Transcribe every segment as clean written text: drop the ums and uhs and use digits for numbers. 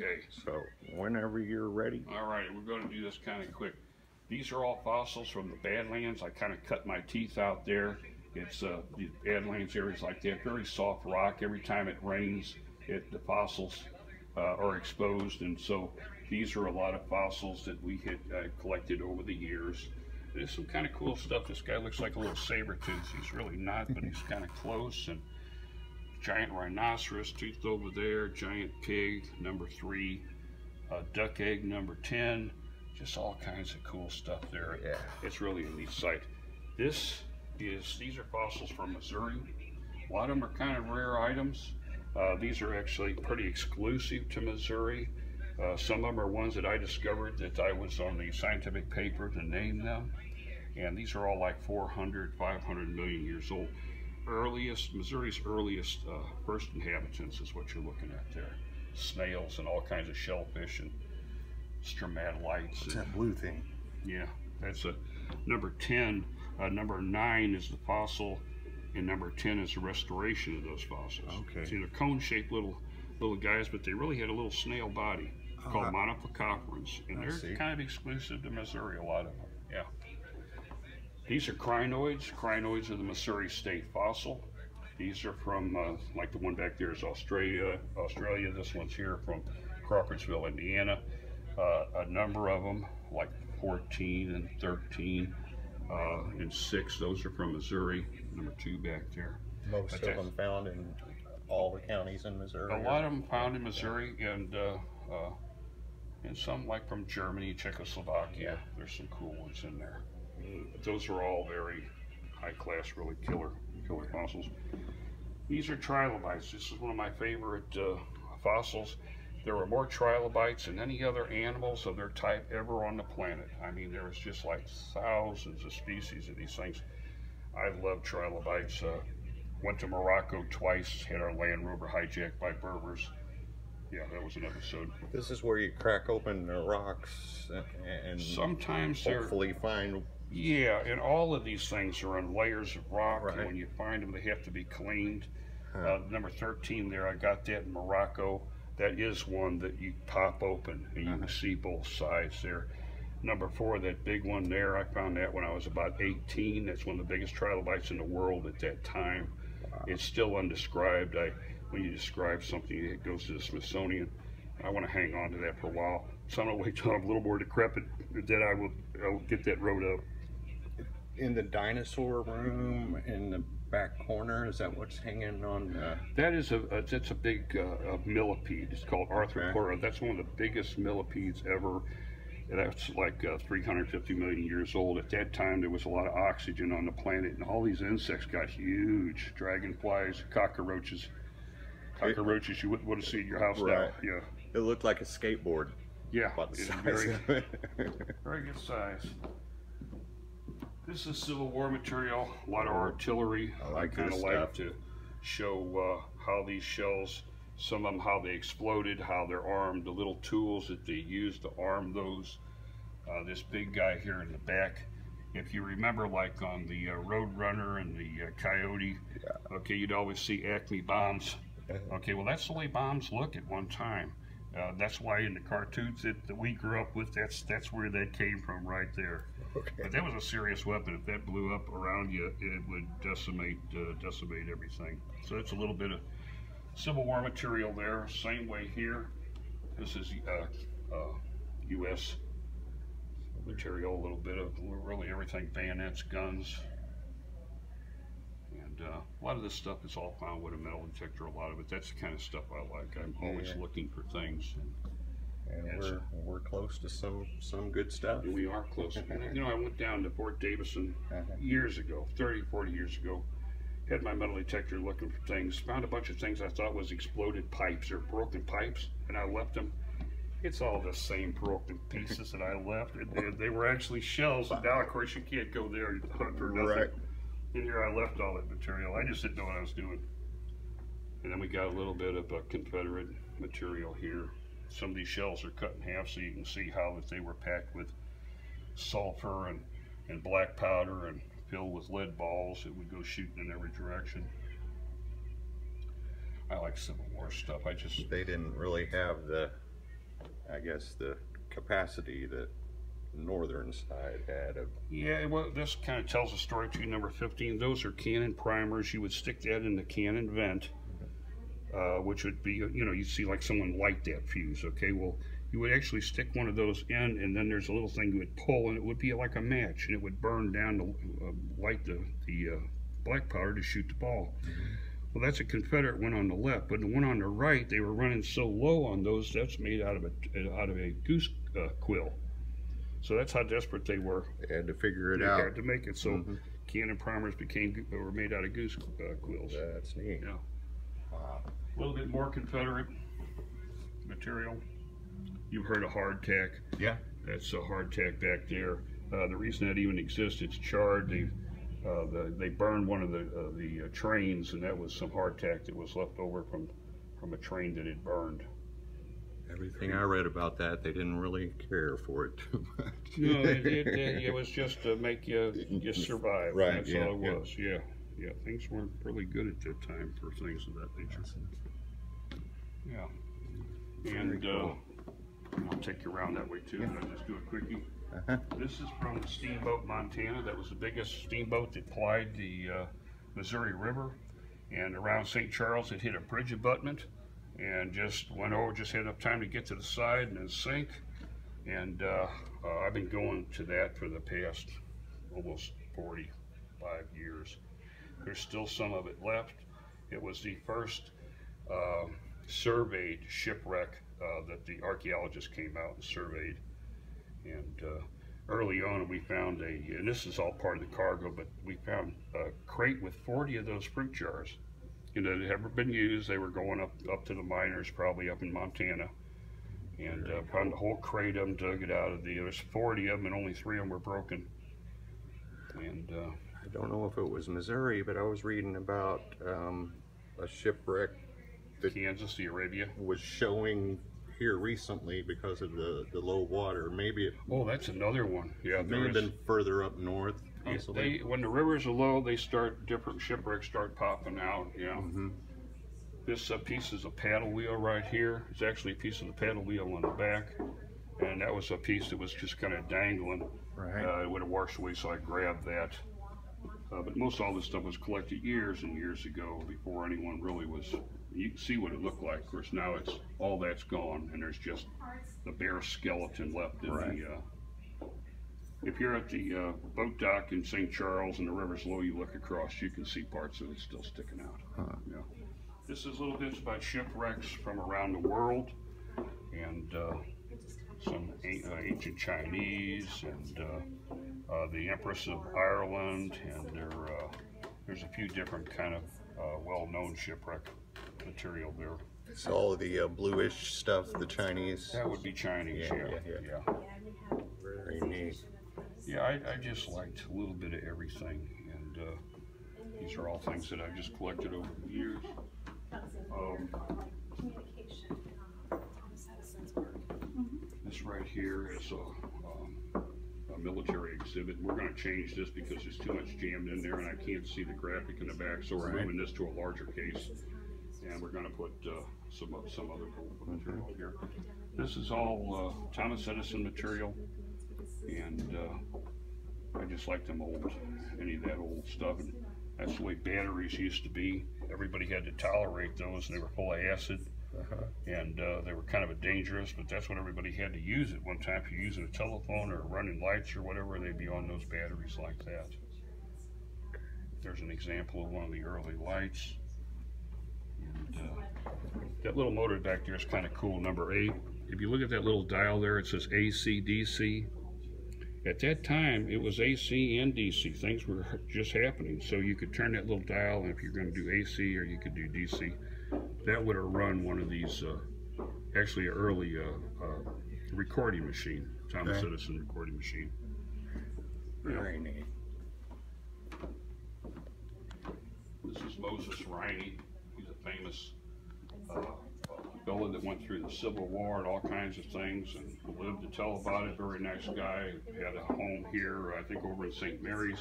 Okay. So whenever you're ready. All right, we're going to do this kind of quick. These are all fossils from the Badlands. I kind of cut my teeth out there. It's the Badlands areas like that, very soft rock. Every time it rains, the fossils are exposed, and so these are a lot of fossils that we had collected over the years. There's some kind of cool stuff. This guy looks like a little saber tooth. He's really not, but he's kind of close. And giant rhinoceros tooth over there, giant pig number 3, duck egg number 10. Just all kinds of cool stuff there. Yeah, it's really a neat site. These are fossils from Missouri. A lot of them are kind of rare items. These are actually pretty exclusive to Missouri. Some of them are ones that I discovered that I was on the scientific paper to name them. And these are all like 400, 500 million years old. Missouri's earliest first inhabitants is what you're looking at there. Snails and all kinds of shellfish and stromatolites. What's that blue thing? Yeah, that's a number 10. Number 9 is the fossil, and number 10 is the restoration of those fossils. Okay. See, they're cone-shaped little guys, but they really had a little snail body called monophycophorans, and they're kind of exclusive to Missouri, a lot of them. Yeah. These are crinoids. Crinoids are the Missouri state fossil. These are from, like the one back there is Australia. This one's here from Crawfordsville, Indiana. A number of them, like 14 and 13 and 6, those are from Missouri. Number 2 back there. Most of them found in all the counties in Missouri. A lot of them found in Missouri, and some like from Germany, Czechoslovakia. There's some cool ones in there. But those are all very high class, really killer fossils. These are trilobites. This is one of my favorite fossils. There were more trilobites than any other animals of their type ever on the planet. I mean, there was just like thousands of species of these things. I love trilobites. Went to Morocco twice, had our Land Rover hijacked by Berbers. Yeah, that was an episode. This is where you crack open the rocks and sometimes hopefully find. Yeah, and all of these things are on layers of rock, right. And when you find them, they have to be cleaned. Number 13 there, I got that in Morocco. That is one that you pop open and you can see both sides there. Number 4, that big one there, I found that when I was about 18. That's one of the biggest trilobites in the world at that time. Wow. It's still undescribed. When you describe something, it goes to the Smithsonian. I want to hang on to that for a while. So I'm going to wait till I'm a little more decrepit, then I'll get that wrote up. In the dinosaur room in the back corner, is that what's hanging on? That's a big millipede. It's called Arthropoda. That's one of the biggest millipedes ever. That's like 350 million years old. At that time, there was a lot of oxygen on the planet, and all these insects got huge. Dragonflies, cockroaches. Cockroaches you wouldn't want to see in your house now. Yeah. It looked like a skateboard. Yeah, it's very good size. This is Civil War material, a lot of artillery. I kind of like to show how these shells, some of them how they exploded, how they're armed, the little tools that they used to arm those. This big guy here in the back, if you remember, like on the Roadrunner and the Coyote, okay, you'd always see Acme bombs. Okay, well that's the way bombs look at one time. That's why in the cartoons that we grew up with, that's where that came from right there. Okay. But that was a serious weapon. If that blew up around you, it would decimate everything. So it's a little bit of Civil War material there. Same way here. This is U.S. material, a little bit of really everything, bayonets, guns. And a lot of this stuff is all found with a metal detector, a lot of it. That's the kind of stuff I like. I'm always looking for things. And we're close to some good stuff. We are close. You know, I went down to Fort Davison years ago, 30, 40 years ago. Had my metal detector looking for things. Found a bunch of things I thought was exploded pipes or broken pipes, and I left them. It's all the same broken pieces that I left. They were actually shells. And now, of course, you can't go there and hunt for nothing. Right. And here I left all that material. I just didn't know what I was doing. And then we got a little bit of Confederate material here. Some of these shells are cut in half so you can see how that they were packed with sulfur and black powder and filled with lead balls that would go shooting in every direction. I like Civil War stuff. They didn't really have the I guess, the capacity that northern side had of. Yeah, well, this kind of tells a story too. Number 15, those are cannon primers. You would stick that in the cannon vent, which would be, you know, you see like someone light that fuse. Okay, well, you would actually stick one of those in, and then there's a little thing you would pull, and it would be like a match, and it would burn down to light the black powder to shoot the ball. Well, that's a Confederate one on the left, but the one on the right, they were running so low on those. That's made out of a goose quill. So that's how desperate they were. They had to figure it out. They had to make it. So cannon primers were made out of goose quills. That's neat. Yeah. Wow. A little bit more Confederate material. You've heard of hardtack. Yeah. That's a hardtack back there. The reason that even exists, it's charred. They burned one of the trains, and that was some hardtack that was left over from a train that had burned. Everything I read about that, they didn't really care for it too much. No, it was just to make you survive. Right. That's all it was. Yeah. Yeah. Things weren't really good at that time for things of that nature. Yeah. And cool. I'll take you around that way too. I'll just do a quickie. This is from the steamboat Montana. That was the biggest steamboat that plied the Missouri River. And around St. Charles, it hit a bridge abutment and just went over, just had enough time to get to the side and then sink. And I've been going to that for the past almost 45 years. There's still some of it left. It was the first surveyed shipwreck that the archaeologists came out and surveyed. And early on we found and this is all part of the cargo, but we found a crate with 40 of those fruit jars. You know, that had never been used. They were going up to the miners, probably up in Montana. And found the whole crate of them, dug it out of there's 40 of them, and only 3 of them were broken. And I don't know if it was Missouri, but I was reading about a shipwreck that Kansas, the Arabia, was showing here recently because of the low water. Maybe it. Oh, that's another one. Yeah, may have been further up north. When the rivers are low, different shipwrecks start popping out. Yeah. This piece is a paddle wheel right here. It's actually a piece of the paddle wheel on the back, and that was a piece that was just kind of dangling. Right. It would have washed away, so I grabbed that. But most all this stuff was collected years and years ago before anyone really was. You can see what it looked like. Of course, now it's all that's gone, and there's just the bare skeleton left in If you're at the boat dock in St. Charles and the river's low, you look across, you can see parts of it still sticking out. Yeah. This is little bits about shipwrecks from around the world, and some ancient Chinese, and the Empress of Ireland, and there's a few different kind of well-known shipwreck material there. So all of the bluish stuff, the Chinese. That would be Chinese, yeah. Very neat. Yeah, I just liked a little bit of everything, and these are all things that I've just collected over the years. This right here is a military exhibit. We're going to change this because there's too much jammed in there and I can't see the graphic in the back, so we're moving this to a larger case, and we're going to put some other material here. This is all Thomas Edison material, and I just like them any of that old stuff. And that's the way batteries used to be. Everybody had to tolerate those, and they were full of acid. And they were kind of dangerous, but that's what everybody had to use at one time. If you're using a telephone or running lights or whatever, they'd be on those batteries like that. There's an example of one of the early lights. And that little motor back there is kind of cool, number 8. If you look at that little dial there, it says AC, DC. At that time, it was AC and DC. Things were just happening. So you could turn that little dial, and if you're going to do AC or you could do DC, that would have run one of these, actually an early recording machine, Thomas Edison recording machine. Very neat. This is Moses Riney. He's a famous fellow that went through the Civil War and all kinds of things, and lived to tell about it. Very nice guy. Had a home here, I think over in St. Mary's,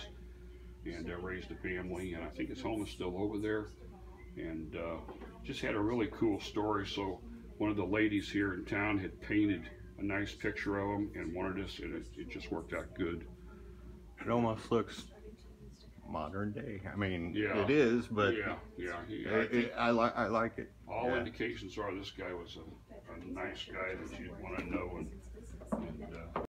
and raised a family, and I think his home is still over there. And just had a really cool story. So one of the ladies here in town had painted a nice picture of them and wanted us, and it just worked out good. It almost looks modern day. I mean, Yeah, it is, but I like it. All indications are this guy was a nice guy that you'd want to know, and